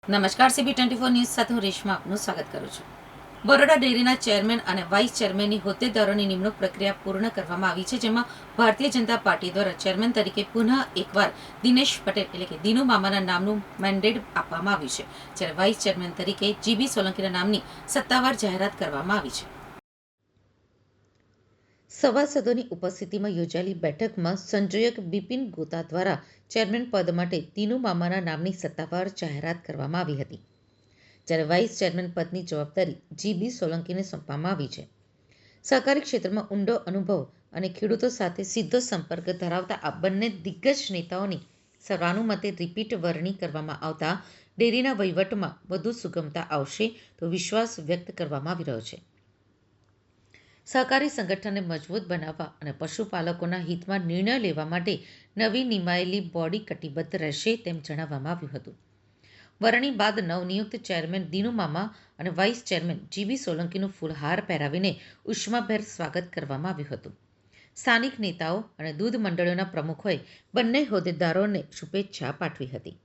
નમસ્કાર. CB24 news સાથે હું રેશમા આપનું સ્વાગત કરું છું. બરોડા ડેરીના ચેરમેન અને વાઇસ ચેરમેનની હોદ્દેદારોની નિમણૂક પ્રક્રિયા પૂર્ણ કરવામાં આવી છે, જેમાં ભારતીય જનતા પાર્ટી દ્વારા ચેરમેન તરીકે પુનઃ એકવાર દિનેશ પટેલ એટલે કે દિનુ મામાના નામનું મેન્ડેટ આપવામાં આવ્યું છે, જ્યારે વાઇસ ચેરમેન તરીકે GB સોલંકીના નામની સત્તાવાર જાહેરાત કરવામાં આવી છે. સભાસદોની ઉપસ્થિતિમાં યોજાયેલી બેઠકમાં સંયોજક બિપિન ગોતા દ્વારા ચેરમેન પદ માટે દિનુ મામાના નામની સત્તાવાર જાહેરાત કરવામાં આવી હતી, જ્યારે વાઇસ ચેરમેન પદની જવાબદારી GB સોલંકીને સોંપવામાં આવી છે. સહકારી ક્ષેત્રમાં ઊંડો અનુભવ અને ખેડૂતો સાથે સીધો સંપર્ક ધરાવતા આ બંને દિગ્ગજ નેતાઓની સર્વાનુમતે રિપીટ વરણી કરવામાં આવતા ડેરીના વહીવટમાં વધુ સુગમતા આવશે તો વિશ્વાસ વ્યક્ત કરવામાં આવી રહ્યો છે. સહકારી સંગઠનને મજબૂત બનાવવા અને પશુપાલકોના હિતમાં નિર્ણય લેવા માટે નવી નિમાયેલી બોડી કટિબદ્ધ રહેશે તેમ જણાવવામાં આવ્યું હતું. વરણી બાદ નવનિયુક્ત ચેરમેન દિનુ મામા અને વાઇસ ચેરમેન GB સોલંકીનું ફૂલહાર પહેરાવીને ઉષ્માભેર સ્વાગત કરવામાં આવ્યું હતું. સ્થાનિક નેતાઓ અને દૂધ મંડળીઓના પ્રમુખોએ બંને હોદ્દેદારોને શુભેચ્છા પાઠવી હતી.